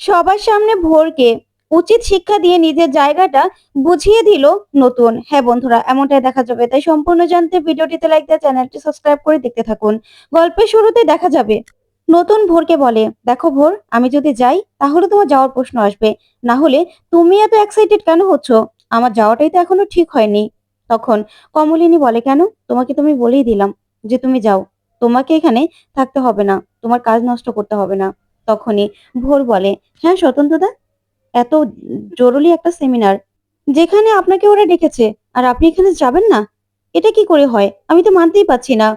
সবার সামনে ভোরকে উচিত শিক্ষা দিয়ে নিজের জায়গাটা বুঝিয়ে দিল নতুন। হ্যাঁ বন্ধুরা, এমনটাই দেখা যাবে। তাই সম্পূর্ণ জানতে ভিডিওটিতে লাইক দিয়ে চ্যানেলটি সাবস্ক্রাইব করে দেখতে থাকুন। গল্পের শুরুতে দেখা যাবে নতুন ভোরকে বলে, দেখো ভোর, আমি যদি যাই তাহলে তোমার যাওয়ার প্রশ্ন আসবে। না হলে তুমি এত এক্সাইটেড কেন হচ্ছ? আমার যাওয়াটাই তো এখনো ঠিক হয়নি। তখন কমলিনী বলে, কেন? তোমাকে তুমি বলেই দিলাম যে তুমি যাও, তোমাকে এখানে থাকতে হবে না, তোমার কাজ নষ্ট করতে হবে না। তখনই ভোর বলে, হ্যাঁ স্বতন্ত্রদা, এত জরুরি একটা সেমিনার যেখানে আপনাকে ওরা ডেকেছে আর আপনি এখানে যাবেন না, এটা কি করে হয়? আমি তো মানতেই পারছি না।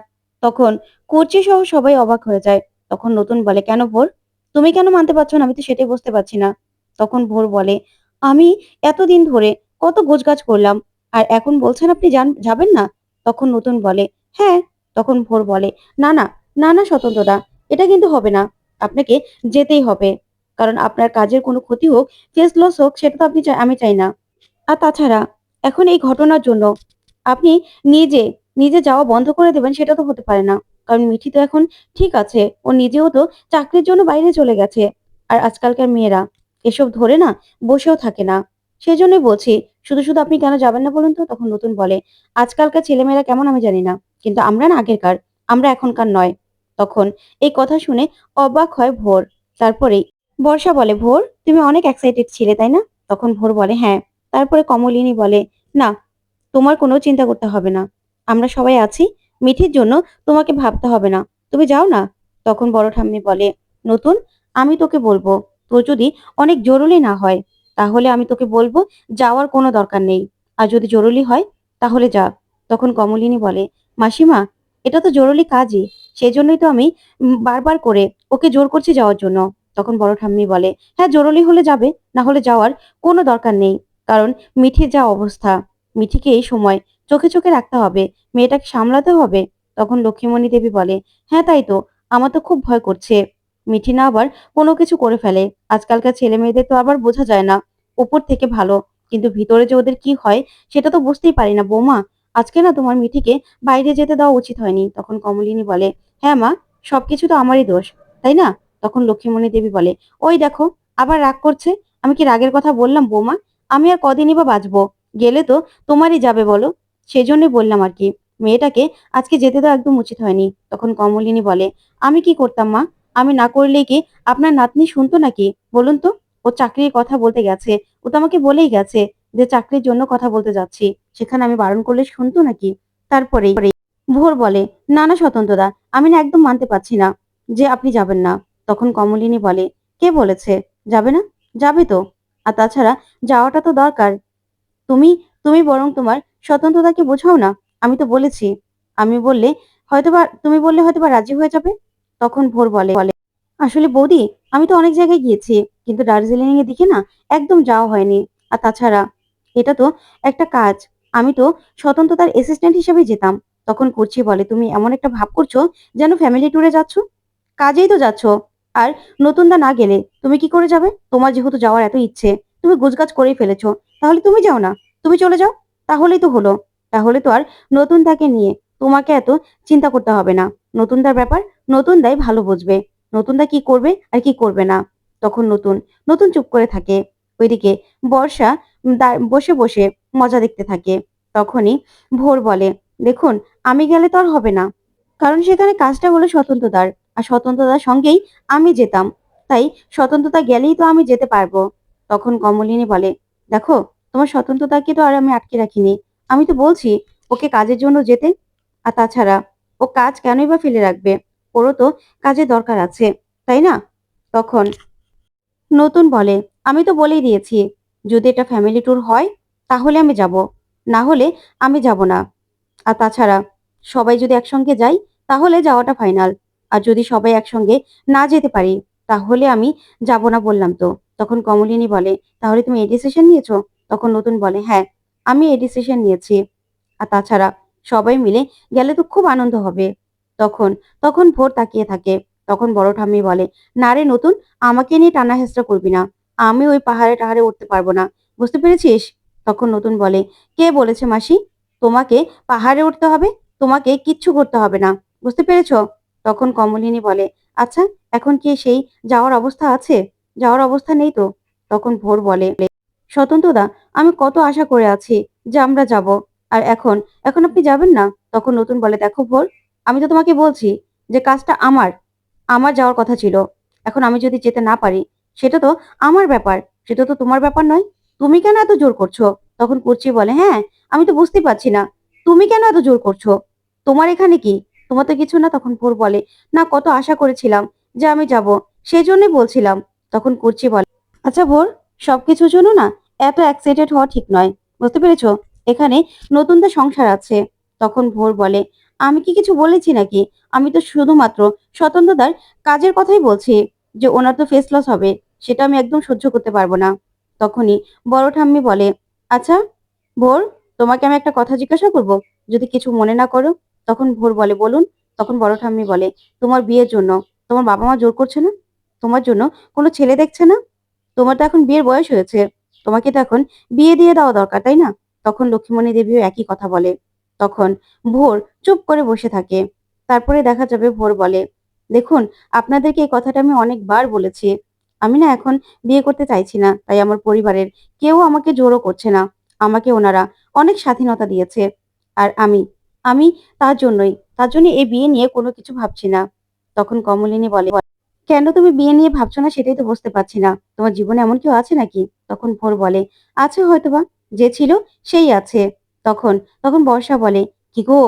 তখন কোচি সহ সবাই অবাক হয়ে যায়। তখন নতুন বলে, কেন ভোর, তুমি কেন মানতে পারছো না? আমি তো সেটাই বুঝতে পারছি না। তখন ভোর বলে, আমি এতদিন ধরে কত গোছগাছ করলাম, আর এখন বলছেন আপনি যাবেন না? তখন নতুন বলে, হ্যাঁ। তখন ভোর বলে, না না, না না স্বতন্ত্রদা, এটা কিন্তু হবে না, আপনাকে যেতেই হবে। কারণ আপনার কাজের কোনো ক্ষতি হোক, ফেস লস হোক, সেটা তো আমি চাই না। আর তাছাড়া এখন এই ঘটনার জন্য আপনি নিজে নিজে যাওয়া বন্ধ করে দেবেন, সেটা তো হতে পারে না। কারণ মিঠি তো এখন ঠিক আছে, ও নিজেও তো চাকরির জন্য বাইরে চলে গেছে। আর আজকালকার মেয়েরা এসব ধরে না বসেও থাকে না। সেজন্যই বলছি, শুধু শুধু আপনি কেন যাবেন না বলুন তো? তখন নতুন বলে, আজকালকার ছেলেমেয়েরা কেমন আমি জানি না, কিন্তু আমরা না আগেরকার, আমরা এখনকার নয়। তখন এই কথা শুনে অবাক হয় ভোর। তারপরেই বর্ষা বলে, ভোর, তুমি অনেক এক্সাইটেড ছিলে তাই না? তখন ভোর বলে, হ্যাঁ। তারপরে কমলিনী বলে, না, তোমার কোনো চিন্তা করতে হবে না, আমরা সবাই আছি। মিঠির জন্য তোমাকে ভাবতে হবে না, তুমি যাও না। তখন বড় ঠাম্মি বলে, নতুন, আমি তোকে বলবো, তোর যদি অনেক জরুরি না হয় তাহলে আমি তোকে বলবো যাওয়ার কোনো দরকার নেই। আর যদি জরুরি হয় তাহলে যা। তখন কমলিনী বলে, মাসিমা, এটা তো জরুরি কাজই, সেই জন্যই তো আমি বারবার করে ওকে জোর করছি যাওয়ার জন্য। তখন বড় ঠাম্মি বলে, হ্যাঁ জরুরি হলে যাবে, না হলে যাওয়ার কোনো দরকার নেই। কারণ মিঠির যা অবস্থা, মিঠিকে এই সময় চোখে চোখে রাখতে হবে, মেয়েটাকে সামলাতে হবে। তখন লক্ষ্মীমণি দেবী বলে, হ্যাঁ তাই তো, আমার তো খুব ভয় করছে মিঠি না আবার কোনো কিছু করে ফেলে। আজকালকার ছেলে মেয়েদের তো আবার বোঝা যায় না, উপর থেকে ভালো, কিন্তু ভিতরে যে ওদের কি হয় সেটা তো বুঝতেই পারি না বৌমা। আজকে না তোমার মিঠিকে বাইরে যেতে দেওয়া উচিত হয়নি। তখন কমলিনী বলে, হ্যাঁ মা, সবকিছু তো আমারই দোষ, তাই না? তখন লক্ষ্মীমণি দেবী বলে, ওই দেখো, আবার রাগ করছে। আমি কি রাগের কথা বললাম বৌমা? আমি আর কদিনই বা বাঁচবো, গেলে তো তোমারই যাবে বলো। সেজন্যই বললাম আর কি, মেয়েটাকে আজকে যেতে দেওয়া একদম উচিত হয়নি। তখন কমলিনী বলে, আমি কি করতাম মা? আমি না করলে কি আপনার নাতনি শুনতো নাকি বলুন তো? ও চাকরির কথা বলতে গেছে, ও তো আমাকে বলেই গেছে যে চাকরির জন্য কথা বলতে যাচ্ছি, সেখানে আমি বারণ করলে শুনতো নাকি? তারপরেই ভোর বলে, না না স্বতন্ত্রদা, আমি না একদম মানতে পারছি না যে আপনি যাবেন না। তখন কমলিনী বলে, কে বলেছে যাবে না? যাবে তো। আর তাছাড়া যাওয়াটা তো দরকার। তুমি তুমি বরং তোমার স্বতন্ত্রতাকে বোঝাও না। আমি তো বলেছি, আমি বললে হয়তোবা, তুমি বললে হয়তোবা রাজি হয়ে যাবে। তখন ভোর বলে, আসলে বৌদি, আমি তো অনেক জায়গায় গিয়েছি, কিন্তু দার্জিলিং এর দিকে না একদম যাওয়া হয়নি। আর তাছাড়া এটা তো একটা কাজ, আমি তো স্বতন্ত্রতার অ্যাসিস্ট্যান্ট হিসেবে যেতাম। তখন করছি বলে, তুমি এমন একটা ভাব করছো যেন ফ্যামিলি ট্যুরে যাচ্ছ, কাজেই তো যাচ্ছ। আর নতুনদা না গেলে তুমি কি করে যাবে? তোমার যেহেতু যাওয়ার এত ইচ্ছে, তুমি গোছগাছ করেই ফেলেছো, তাহলে তুমি যাও না, তুমি চলে যাও, তাহলেই তো হলো। তাহলে তো আর নতুনদাকে নিয়ে তোমাকে এত চিন্তা করতে হবে না। নতুনদার ব্যাপার নতুনদাই ভালো বুঝবে, নতুনদা কি করবে আর কি করবে না। তখন নতুন নতুন চুপ করে থাকে। ওইদিকে বর্ষা বসে বসে মজা দেখতে থাকে। তখনই ভোর বলে, দেখুন, আমি গেলে তো আর হবে না, কারণ সেখানে কাজটা হলো স্বতন্ত্রতার, আর স্বতন্ত্রতার সঙ্গেই আমি যেতাম। তাই স্বতন্ত্রতা গেলেই তো আমি যেতে পারবো। তখন কমলিনী বলে, দেখো, তোমার স্বতন্ত্রতাকে তো আর আমি আটকে রাখিনি, আমি তো বলছি ওকে কাজের জন্য যেতে। আর তাছাড়া ও কাজ কেনই বা ফেলে রাখবে? ওরও তো কাজের দরকার আছে, তাই না? তখন নতুন বলে, আমি তো বলেই দিয়েছি, যদি এটা ফ্যামিলি ট্যুর হয় তাহলে আমি যাব, না হলে আমি যাব না। আর তাছাড়া সবাই যদি একসঙ্গে যাই তাহলে যাওয়াটা ফাইনাল। আর যদি সবাই একসঙ্গে না যেতে পারি তাহলে আমি যাব না বললাম তো। তখন কমলিনী বলে, তাহলে তুমি এই ডিসিশন নিয়েছো? তখন নতুন বলে, হ্যাঁ, আমি এই ডিসিশন নিয়েছি। আর তাছাড়া সবাই মিলে গেলে তো খুব আনন্দ হবে। তখন তখন ভোর তাকিয়ে থাকে। তখন বড় ঠাম্মি বলে, না রে নতুন, আমাকে নিয়ে টানা হেঁচড়া করবি না, আমি ওই পাহাড়ে টাহাড়ে উঠতে পারবো না, বুঝতে পেরেছিস? তখন নতুন বলে, কে বলেছে মাসি তোমাকে পাহাড়ে উঠতে হবে? তোমাকে কিচ্ছু করতে হবে না, বুঝতে পেরেছো? তখন কমলিনী বলে, আচ্ছা, এখন কি সেই যাওয়ার অবস্থা আছে? যাওয়ার অবস্থা নেই তো? তখন ভোর বলে, স্বতন্ত্রদা, আমি কত আশা করে আছি যে আমরা যাব। আর এখন আপনি যাবেন না? তখন নতুন বলে, দেখো ভোর, আমি তো তোমাকে বলছি যে কাজটা আমার যাওয়ার কথা ছিল। এখন আমি যদি যেতে না পারি, সেটা তো আমার ব্যাপার, সেটা তো তোমার ব্যাপার নয়। তুমি কেন এত জোর করছো? তখন কুর্চি বলে, হ্যাঁ, আমি তো বুঝতেই পারছি না, তুমি কেন এত জোর করছো? তোমার এখানে কি? তোমার তো কিছু না। তখন ভোর বলে, না, কত আশা করেছিলাম যে আমি যাব, সেই জন্যই বলছিলাম। তখন কুর্চি বলে, আচ্ছা ভোর, সবকিছুর জন্য না এত এক্সাইটেড হওয়া ঠিক নয়, বুঝতে পেরেছো? এখানে নতুনদের সংসার আছে। তখন ভোর বলে, আমি কি কিছু বলেছি নাকি? আমি তো শুধুমাত্র স্বতন্ত্রতার কাজের কথাই বলছি, যে ওনার তো ফেস লস হবে, সেটা আমি একদম সহ্য করতে পারবো না। তখনই বড় ঠাম্মি বলে, আচ্ছা ভোর, তোমাকে আমি একটা কথা জিজ্ঞাসা করব, যদি কিছু মনে না করো? তখন ভোর বলে, বলুন। তখন বড় ঠাম্মি বলে, তোমার বিয়ের জন্য তোমার বাবা মা জোর করছে না? তোমার জন্য কোনো ছেলে দেখছে না? তোমার তো এখন বিয়ের বয়স হয়েছে, তোমাকে তো এখন বিয়ে দিয়ে দেওয়া দরকার, তাই না? তখন লক্ষ্মীমণি দেবীও একই কথা বলে। তখন ভোর চুপ করে বসে থাকে। তারপরে দেখা যাবে ভোর বলে, দেখুন, আপনাদেরকে এই কথাটা আমি অনেকবার বলেছি, আমি না এখন বিয়ে করতে চাইছি না, তাই আমার পরিবারের কেউ আমাকে জোরও করছে না। আমাকে ওনারা অনেক স্বাধীনতা দিয়েছে। আর আমি তার জন্য এই বিয়ে নিয়ে কোনো কিছু ভাবছি না। তখন কমলিনী বলে, কেন তুমি বিয়ে নিয়ে ভাবছো না সেটাই তো বুঝতে পারছি না। তোমার জীবনে এমন কেউ আছে নাকি? তখন ভোর বলে, আছে হয়তোবা, যে ছিল সেই আছে। তখন তখন বর্ষা বলে, কি গো,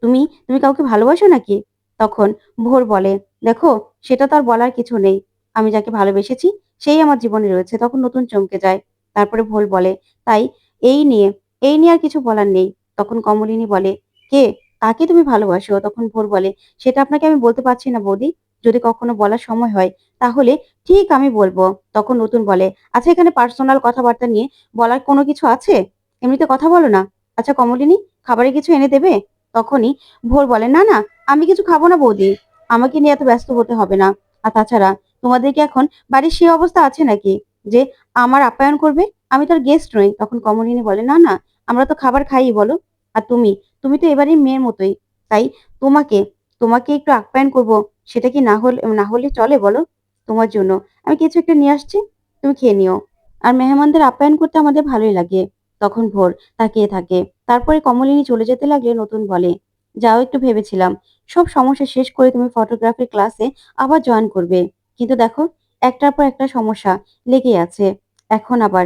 তুমি তুমি কাউকে ভালোবাসো নাকি? তখন ভোর বলে, দেখো, সেটা তো আর বলার কিছু নেই। আমি যাকে ভালোবেসেছি সেই আমার জীবনে রয়েছে। তখন নতুন চমকে যায়। তারপরে ভোর বলে, তাই এই নিয়ে এই নিয়ে আর কিছু বলার নেই। তখন কমলিনী বলে, কে, কাকে তুমি ভালোবাসো? তখন ভোর বলে, সেটা আপনাকে আমি বলতে পারছি না বৌদি, যদি কখনো বলার সময় হয় তাহলে ঠিক আমি বলবো। তখন নতুন বলে, আচ্ছা, এখানে পার্সোনাল কথাবার্তা নিয়ে বলার কোনো কিছু আছে? এমনিতে কথা বলো না। আচ্ছা কমলিনী, খাবারে কিছু এনে দেবে? তখনই ভোর বলে, না না, আমি কিছু খাবো না বৌদি, আমাকে নিয়ে এত ব্যস্ত হতে হবে না। আর তাছাড়া তোমাদের কি এখন বাড়ির সেই অবস্থা আছে নাকি যে আমার আপ্যায়ন করবে? আমি তার গেস্ট নই। তখন কমলিনী বলে, না না, আমরা তো খাবার খাই, বলো। আর তুমি তুমি তো এবারই মেয়ের মতোই, তাই তোমাকে তোমাকে একটু আপ্যায়ন করব, সেটা কি না হলে চলে বলো? তোমার জন্য আমি কিছু একটা নিয়ে আসছি, তুমি খেয়ে নিও। আর মেহমানদের আপ্যায়ন করতে আমাদের ভালোই লাগে। তখন ভোর তাকিয়ে থাকে। তারপরে কমলিনী চলে যেতে লাগলে নতুন বলে, যাও, একটু ভেবেছিলাম সব সমস্যা শেষ করে তুমি ফটোগ্রাফি ক্লাসে আবার জয়েন করবে, কিন্তু দেখো, একটার পর একটা সমস্যা লেগেই আছে। এখন আবার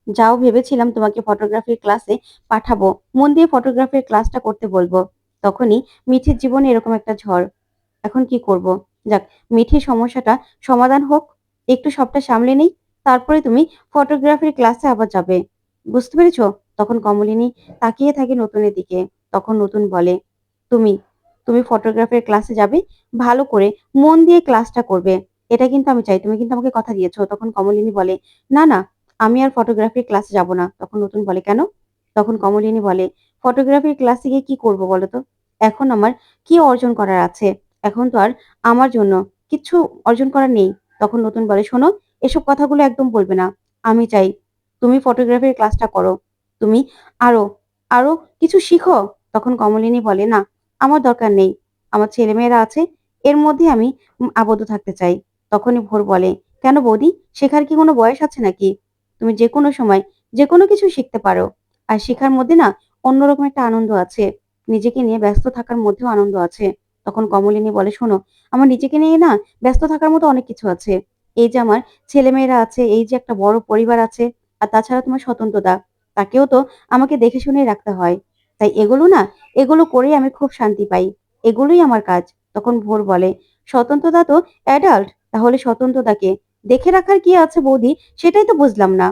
যাও, ভেবেছিলাম তোমাকে ফটোগ্রাফির ক্লাসে পাঠাবো, মন দিয়ে ফটোগ্রাফির ক্লাসটা করতে বলবো। তখনই মিঠির জীবনে এরকম একটা ঝড়। এখন কি করব? যাক, মিঠির সমস্যাটা সমাধান হোক, একটু সবটা সামলে নেই, তারপরে তুমি ফটোগ্রাফির ক্লাসে আবার যাবে। বুঝতে পেরেছো? তখন কমলিনী তাকিয়ে থাকে নতুনের দিকে। তখন নতুন বলে, তুমি তুমি ফটোগ্রাফির ক্লাসে যাবে, ভালো করে মন দিয়ে ক্লাসটা করবে, এটা কিন্তু আমি চাই, তুমি কিন্তু আমাকে কথা দিয়েছো। তখন কমলিনী বলে, না না, আমি আর ফটোগ্রাফির ক্লাসে যাব না। তখন নতুন বলে, কেন? তখন কমলিনী বলে, ফটোগ্রাফির ক্লাসে গিয়ে কি করবো বলো তো? এখন আমার কি অর্জন করার আছে? এখন তো আর আমার জন্য কিচ্ছু অর্জন করার নেই। তখন নতুন বলে, শোনো, এসব কথাগুলো একদম বলবে না। আমি চাই তুমি ফটোগ্রাফির ক্লাসটা করো, তুমি আরো আরো কিছু শিখো। তখন কমলিনী বলে, না, আমার দরকার নেই, আমার ছেলেমেয়েরা আছে, এর মধ্যে আমি আবদ্ধ থাকতে চাই। তখনই ভোর বলে, কেন বৌদি, শেখার কি কোনো বয়স আছে নাকি? তুমি যে কোনো সময় যে কোনো কিছু শিখতে পারো। আর শেখার মধ্যে না অন্যরকম একটা আনন্দ আছে, নিজেকে নিয়ে ব্যস্ত থাকার মধ্যেও আনন্দ আছে। তখন কমলিনী বলে, শোনো, আমার নিজেকে নিয়ে না ব্যস্ত থাকার মতো অনেক কিছু আছে। এই যে আমার ছেলেমেয়েরা আছে, এই যে একটা বড় পরিবার আছে, আর তাছাড়া তোমার স্বতন্ত্রতা, তাকেও তো আমাকে দেখে শুনেই রাখতে হয়। তাই এগুলো করেই আমি খুব শান্তি পাই, এগুলোই আমার কাজ। তখন ভোর বলে, স্বতন্ত্রতা তো অ্যাডাল্ট, তাহলে স্বতন্ত্রতাকে দেখে রাখার কি আছে বৌদি, সেটাই তো বুঝলাম না।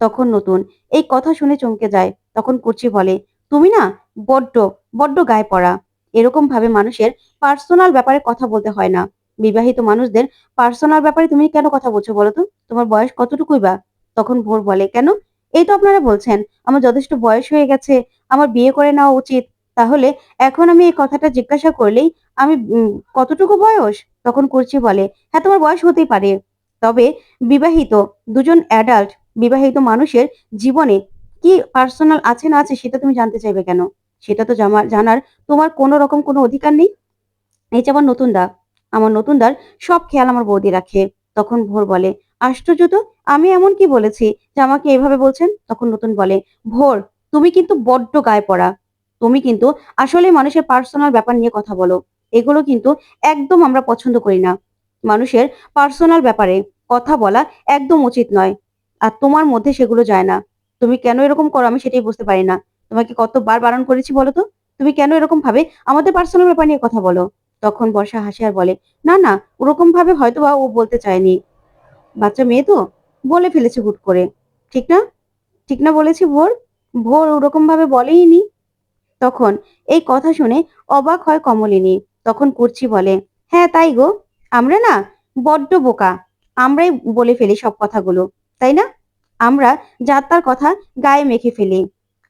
তখন নতুন এই কথা শুনে চমকে যায়। তখন কুচি বলে, তুমি না বড্ড বড্ড গায়ে পড়া। এরকম ভাবে মানুষের পার্সোনাল ব্যাপারে কথা বলতে হয় না। বিবাহিত মানুষদের পার্সোনাল ব্যাপারে তুমি কেন কথা বলছো বলো তো? তোমার বয়স কতটুকুই বা? তখন ভোর বলে, কেন? এই তো আপনারা বলছেন আমার যথেষ্ট বয়স হয়ে গেছে, আমার বিয়ে করে নেওয়া উচিত। তাহলে এখন আমি এই কথাটা জিজ্ঞাসা করলেই আমি কতটুকু বয়স? তখন কুচি বলে, হ্যাঁ, তোমার বয়স হতেই পারে, তবে বিবাহিত দুজন অ্যাডাল্ট বিবাহিত মানুষের জীবনে কি পার্সোনাল আছে না আছে সেটা তুমি জানতে চাইবে কেন? সেটা তো জানার তোমার কোনো রকম কোনো অধিকার নেই। এই যে আমার নতুনদার সব খেয়াল আমার বৌদি রাখে। তখন ভোর বলে, আশ্চর্য তো, আমি এমন কি বলেছি যে আমাকে এভাবে বলছেন? তখন নতুন বলে, ভোর, তুমি কিন্তু বড্ড গায়ে পড়া। তুমি কিন্তু আসলেই মানুষের পার্সোনাল ব্যাপার নিয়ে কথা বলো। এগুলো কিন্তু একদম আমরা পছন্দ করি না। মানুষের পার্সোনাল ব্যাপারে কথা বলা একদম উচিত নয়। আর তোমার মধ্যে সেগুলো যায় না। তুমি কেন এরকম করো আমি সেটাই বুঝতে পারি না। তোমাকে কতবার বারণ করেছি বলো তো? তুমি কেন এরকম ভাবে আমাদের পার্সোনাল ব্যাপার নিয়ে কথা বলো? তখন বর্ষা হাসে আর বলে, না, না, ওরকম ভাবে হয়তোবা ও বলতে চায়নি। বাচ্চা মেয়ে তো, বলে ফেলেছে হুট করে। ঠিক না? ঠিক না বলেছি ভোর? ভোর ওরকম ভাবে বলেইনি। তখন এই কথা শুনে অবাক হয় কমলিনী। তখন কুর্চি বলে, হ্যাঁ তাই গো, আমরা না বড্ড বোকা। আমরাই বলে ফেলি সব কথাগুলো, তাই না? আমরা যার তার কথা গায়ে মেখে ফেলি।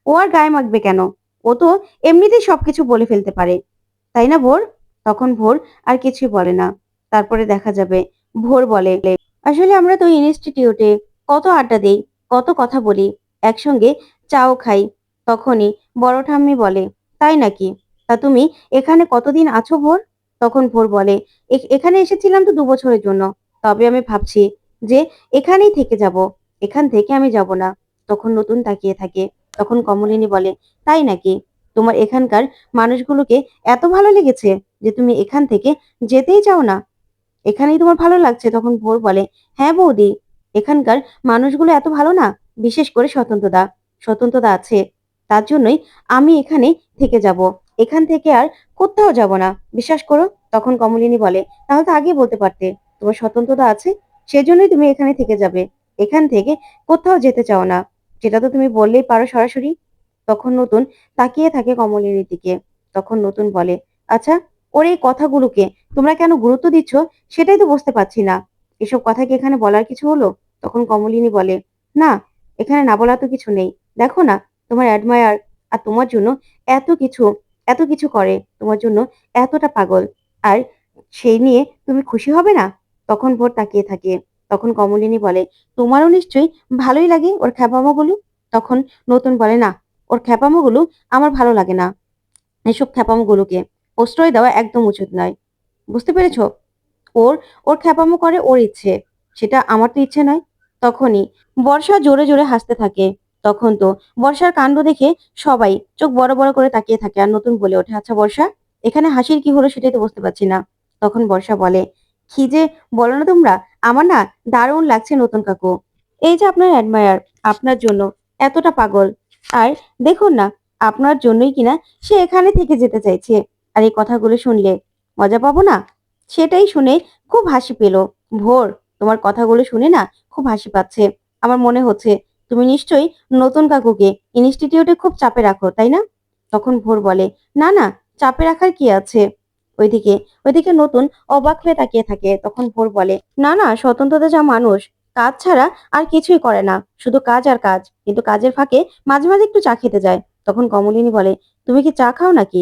ও আর গায়ে মাখবে কেন? ও তো এমনিতেই সবকিছু বলে ফেলতে পারে, তাই না ভোর? তখন ভোর আর কিছুই বলে না। তারপরে দেখা যাবে ভোর বলে, আসলে আমরা তো ইনস্টিটিউটে কত আড্ডা দেই, কত কথা বলি, একসঙ্গে চাও খাই। তখনই বড় ঠাম্মি বলে, তাই নাকি? তা তুমি এখানে কতদিন আছো ভোর? তখন ভোর বলে, এখানে এসেছিলাম তো 2 বছরের জন্য। তবে আমি ভাবছি যে এখানেই থেকে যাব। এখান থেকে আমি যাব না। তখন নতুন তাকিয়ে থাকে। তখন কমলিনী বলে, তাই নাকি? তোমার এখানকার মানুষগুলোকে এত ভালো লেগেছে যে তুমি এখান থেকে যেতেই চাও না? এখানেই তোমার ভালো লাগছে? তখন ভোর বলে, হ্যাঁ বৌদি, এখানকার মানুষগুলো এত ভালো না, বিশেষ করে স্বতন্ত্রদা। স্বতন্ত্রদা আছে, তার জন্যই আমি এখানে থেকে যাব। এখান থেকে আর কোথাও যাব না, বিশ্বাস করো। তখন কমলিনী বলে, তাহলে তো আগেই বলতে পারতে, তোমার স্বতন্ত্রতা আছে, সেজন্যই তুমি এখানে থেকে যাবে। এখান থেকে কোথাও যেতে চাও না, সেটা তো তুমি বললেই পারো সরাসরি। তখন নতুন তাকিয়ে থাকে কমলিনীর দিকে। তখন নতুন বলে, আচ্ছা, ওর এই কথাগুলোকে তোমরা কেন গুরুত্ব দিচ্ছ সেটাই তো বুঝতে পারছি না। এসব কথা কি এখানে বলার কিছু হলো? তখন কমলিনী বলে, না, এখানে না বলা তো কিছু নেই। দেখো না, তোমার অ্যাডমায়ার আর তোমার জন্য এত কিছু এত কিছু করে, তোমার জন্য এতটা পাগল, আর সেই নিয়ে তুমি খুশি হবে না? তখন ভোর তাকিয়ে থাকে। তখন কমলিনী বলে, তোমারও নিশ্চয়ই ভালোই লাগে ওর খ্যাপামোগুলো। তখন নতুন বলে, না, ওর খ্যাপামোগুলো আমার ভালো লাগে না। এসব খ্যাপামোগুলোকে প্রশ্রয় দেওয়া একদম উচিত নয়। বুঝতে পেরেছো? ওর ওর খ্যাপামো করে ওর ইচ্ছে, সেটা আমার তো ইচ্ছে নয়। তখনই বর্ষা জোরে জোরে হাসতে থাকে। তখন তো বর্ষার কাণ্ড দেখে সবাই চোখ বড় বড় করে তাকিয়ে থাকে। আর নতুন বলে ওঠে, আচ্ছা বর্ষা, এখানে হাসির কি হলো সেটাই তো বুঝতে পারছি না। তখন বর্ষা বলে, কি যে বলো না তোমরা, আমার না দারুণ লাগছে নতুন কাকু। এই যে আপনার অ্যাডমায়ার আপনার জন্য এতটা পাগল, আর দেখুন না, আপনার জন্যই কিনা সে এখানে থেকে যেতে চাইছে। আর এই কথাগুলো শুনলে মজা পাবো না? সেটাই শুনে খুব হাসি পেল ভোর। তোমার কথাগুলো শুনে না খুব হাসি পাচ্ছে। আমার মনে হচ্ছে তুমি নিশ্চয়ই নতুন কাকুকে ইনস্টিটিউটে খুব চাপে রাখো, তাই না? তখন ভোর বলে, না, না, চাপে রাখার কি আছে? ওইদিকে ওইদিকে নতুন অবাক হয়ে তাকিয়ে থাকে। তখন ভোর বলে, না, না, স্বতন্ত্রতা যা মানুষ কাজ ছাড়া আর কিছুই করে না, শুধু কাজ আর কাজ, কিন্তু কাজের ফাঁকে মাঝে মাঝে একটু চা খেতে যায়। তখন কমলিনী বলে, তুমি কি চা খাও নাকি?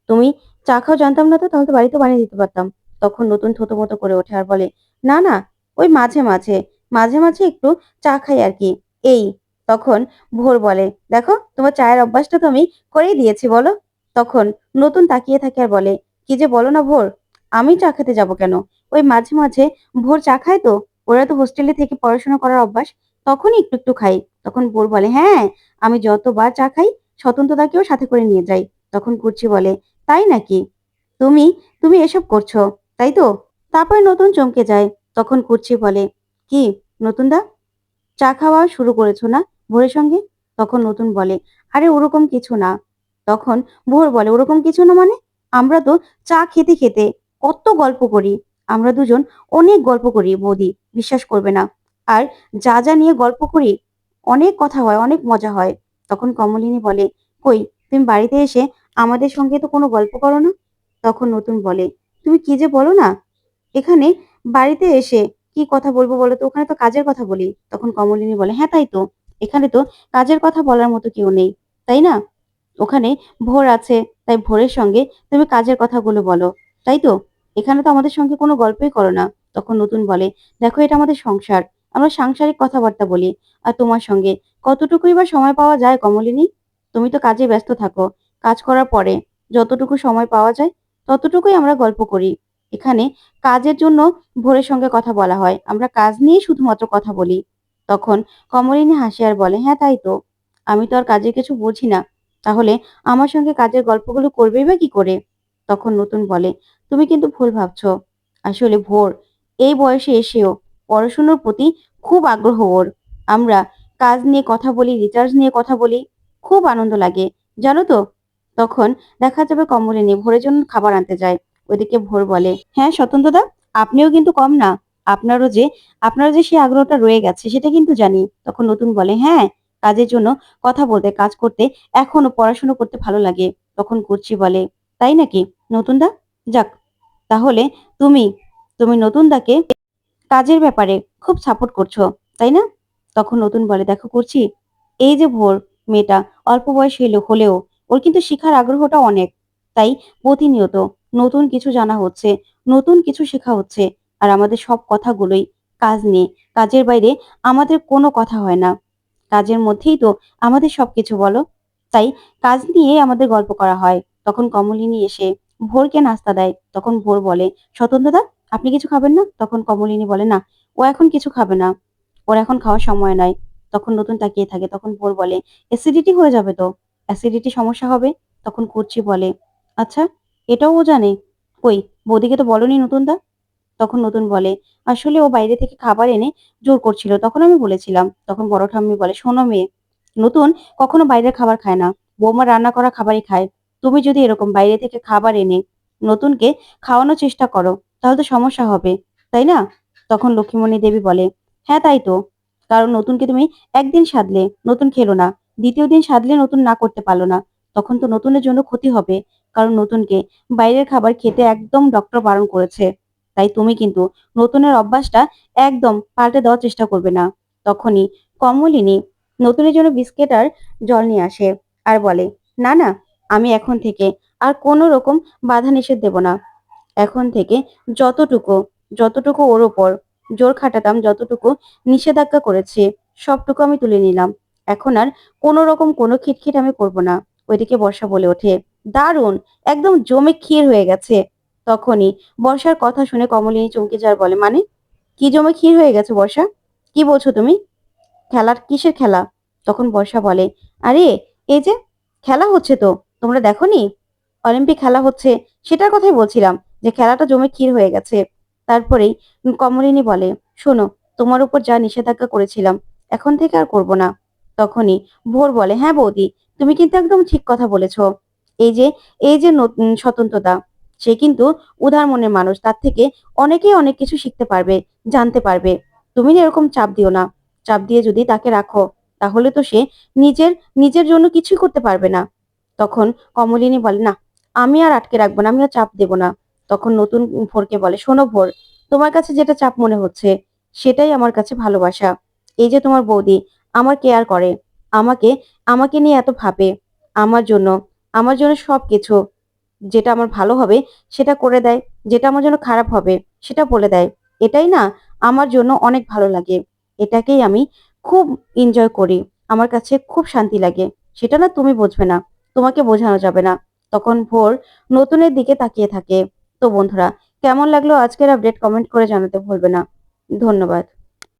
তুমি চা খাও জানতাম না তো, তাহলে তো বাড়িতে বানিয়ে দিতে পারতাম। তখন নতুন থতমত করে ওঠে আর বলে, না, না, ওই মাঝে মাঝে মাঝে মাঝে একটু চা খাই আর কি, এই। তখন ভোর বলে, দেখো তোমার চায়ের অভ্যাসটা তো আমি করেই দিয়েছি, বলো। তখন নতুন তাকিয়ে থাকে আর বলে, কি যে বলো না ভোর, আমি চা খেতে যাব কেন? ওই মাঝে মাঝে ভোর চা খায় তো, ওরা তো হোস্টেলে থেকে পড়াশোনা করার অভ্যাস, তখনই একটু একটু খাই। তখন ভোর বলে, হ্যাঁ, আমি যতবার চা খাই স্বতন্ত্রতাকেও সাথে করে নিয়ে যাই। তখন কুর্চি বলে, তাই নাকি? তুমি তুমি এসব করছো, তাই তো? তারপরে নতুন চমকে যায়। তখন কুর্চি বলে, কি নতুন দা, চা খাওয়া শুরু করেছো না ভোরের সঙ্গে? তখন নতুন বলে, আরে ওরকম কিছু না। তখন ভোর বলে, ওরকম কিছু না মানে? আমরা তো চা খেতে খেতে কত গল্প করি। আমরা দুজন অনেক গল্প করি বৌদি, বিশ্বাস করবে না। আর যা যা নিয়ে গল্প করি, অনেক কথা হয়, অনেক মজা হয়। তখন কমলিনী বলে, কই, তুমি বাড়িতে এসে আমাদের সঙ্গে তো কোনো গল্প করো না? তখন নতুন বলে, তুমি কি যে বলো না, এখানে বাড়িতে এসে কি কথা বলবো বলো তো, ওখানে তো কাজের কথা বলি। তখন কমলিনী বলে, হ্যাঁ তাই তো, এখানে তো কাজের কথা বলার মতো কেউ নেই, তাই না? ওখানে ভোর আছে, তাই ভোরের সঙ্গে তুমি কাজের কথাগুলো বলো, তাই তো? এখানে তো আমাদের সঙ্গে কোনো গল্পই করো না। তখন নতুন বলে, দেখো এটা আমাদের সংসার, আমরা সাংসারিক কথাবার্তা বলি। আর তোমার সঙ্গে কতটুকুই বা সময় পাওয়া যায় কমলিনী? তুমি তো কাজে ব্যস্ত থাকো। কাজ করার পরে যতটুকু সময় পাওয়া যায় ততটুকুই আমরা গল্প করি। এখানে কাজের জন্য ভোরের সঙ্গে কথা বলা হয়, আমরা কাজ নিয়ে শুধুমাত্র কথা বলি। তখন কমলিনী হাসে আর বলে, হ্যাঁ তাই তো, আমি তো আর কাজের কিছু বুঝি না, তাহলে আমার সঙ্গে কাজের গল্পগুলো করবেই বা কি করে? তখন নতুন বলে, তুমি কিন্তু ভুল ভাবছো। আসলে ভোর এই বয়সে এসেও পড়াশোনার প্রতি খুব আগ্রহ ওর। আমরা কাজ নিয়ে কথা বলি, রিচার্জ নিয়ে কথা বলি, খুব আনন্দ লাগে, জানো তো? তখন দেখা যাবে কমলিনী ভোরের জন্য খাবার আনতে যায়। ওইদিকে ভোর বলে, হ্যাঁ স্বতন্ত্রদা, আপনিও কিন্তু কম না, আপনারও যে আপনারও যে সেই আগ্রহটা রয়ে গেছে সেটা কিন্তু জানি। তখন নতুন বলে, হ্যাঁ, কাজের জন্য কথা বলতে, কাজ করতে, এখনো পড়াশোনা করতে ভালো লাগে। তখন কুর্চি বলে, তাই নাকি নতুন দা? যাক, তাহলে তুমি তুমি নতুন দাকে কাজের ব্যাপারে খুব সাপোর্ট করছো, তাই না? তখন নতুন বলে, দেখো করছি, এই যে ভোর মেয়েটা অল্প বয়স হলেও ওর কিন্তু শিখার আগ্রহটা অনেক। তাই প্রতিনিয়ত নতুন কিছু জানা হচ্ছে, নতুন কিছু শেখা হচ্ছে। আর আমাদের সব কথাগুলোই কাজ নিয়ে, কাজের বাইরে আমাদের কোনো কথা হয় না। কাজের মধ্যেই তো আমাদের সবকিছু, বলো? তাই কাজ নিয়ে আমাদের গল্প করা হয়। তখন কমলিনী এসে ভোরকে নাস্তা দেয়। তখন ভোর বলে, স্বতন্ত্রদা, আপনি কিছু খাবেন না? তখন কমলিনী বলে, না, ও এখন কিছু খাবে না, ওর এখন খাওয়ার সময় নয়। তখন নতুন তাকিয়ে থাকে। তখন ভোর বলে, অ্যাসিডিটি হয়ে যাবে তো, অ্যাসিডিটি সমস্যা হবে। তখন কুর্চি বলে, আচ্ছা, এটাও ও জানে? কই, বৌদিকে তো বলনি নতুন দা? তখন নতুন বলে, আসলে ও বাইরে থেকে খাবার এনে জোর করছিল, তখন আমি বলেছিলাম। তখন বড় ঠাম্মি বলে, শোনো মেয়ে, নতুন কখনো বাইরের খাবার খায় না, বৌমা রান্না করা খাবারই খায়। তুমি যদি এরকম বাইরে থেকে খাবার এনে নতুনকে খাওয়ানোর চেষ্টা করো, তাহলে তো সমস্যা হবে, তাই না? তখন লক্ষ্মীমণি দেবী বলে, হ্যাঁ তাই তো, কারণ নতুনকে তুমি একদিন সাধলে, নতুন খেলো না, দ্বিতীয় দিন সাধলে নতুন না করতে পারলো না, তখন তো নতুনের জন্য ক্ষতি হবে। কারণ নতুনকে বাইরের খাবার খেতে একদম ডক্টর বারণ করেছে। তাই তুমি কিন্তু নতুনের অভ্যাসটা একদম পাল্টে দেওয়ার চেষ্টা করবে না। তখনই কমলিনী নতুনের জন্য বিস্কিট আর জল নিয়ে আসে আর বলে, না না, আমি এখন থেকে আর কোনো রকম বাধা নিষেধ দেব না। এখন থেকে যতটুকু যতটুকু ওর ওপর জোর খাটাতাম, যতটুকু নিষেধাজ্ঞা করেছি, সবটুকু আমি তুলে নিলাম। এখন আর কোনো রকম কোনো খিটখিট আমি করব না। ওইদিকে বর্ষা বলে ওঠে, দারুণ, একদম জমে ক্ষীর হয়ে গেছে। তখনই বর্ষার কথা শুনে কমলিনী চমকে যায়, বলে, মানে কি জমে ক্ষীর হয়ে গেছে বর্ষা? কি বলছো তুমি? খেলার কিসের খেলা? তখন বর্ষা বলে, আরে এই যে খেলা হচ্ছে তো, তোমরা দেখোনি? অলিম্পিক খেলা হচ্ছে, সেটার কথাই বলছিলাম, যে খেলাটা জমে ক্ষীর হয়ে গেছে। তারপরেই কমলিনী বলে, শোনো, তোমার উপর যা নিষেধাজ্ঞা করেছিলাম, এখন থেকে আর করব না। তখনই ভোর বলে, হ্যাঁ বৌদি, তুমি কিন্তু একদম ঠিক কথা বলেছো। এই যে স্বতন্ত্রতা, সে কিন্তু উদার মনের মানুষ, তার থেকে অনেকেই অনেক কিছু শিখতে পারবে, জানতে পারবে। তুমি না এরকম চাপ দিও না। চাপ দিয়ে যদি তাকে রাখো, তাহলে তো সে নিজের নিজের জন্য কিছুই করতে পারবে না। তখন কমলিনী বলে, না, আমি আর আটকে রাখবো না, আমি আর চাপ দেব না। তখন নতুন ভোরকে বলে, শোনো ভোর, তোমার কাছে যেটা চাপ মনে হচ্ছে, সেটাই আমার কাছে ভালোবাসা। এই যে তোমার বৌদি আমার কেয়ার করে, আমাকে আমাকে নিয়ে এত ভাবে, আমার জন্য আমার জন্য সবকিছু, যেটা আমার ভালো হবে সেটা করে দেয়, যেটা আমার জন্য খারাপ হবে সেটা বলে দেয়। এটাই না আমার জন্য অনেক ভালো লাগে। এটাকেই আমি খুব এনজয় করি। আমার কাছে খুব শান্তি লাগে। সেটা না তুমি বুঝবে না, তোমাকে বোঝানো যাবে না। তখন ভোর নতুনের দিকে তাকিয়ে থাকে। তো বন্ধুরা, কেমন লাগলো আজকের আপডেট কমেন্ট করে জানাতে ভুলবে না। ধন্যবাদ।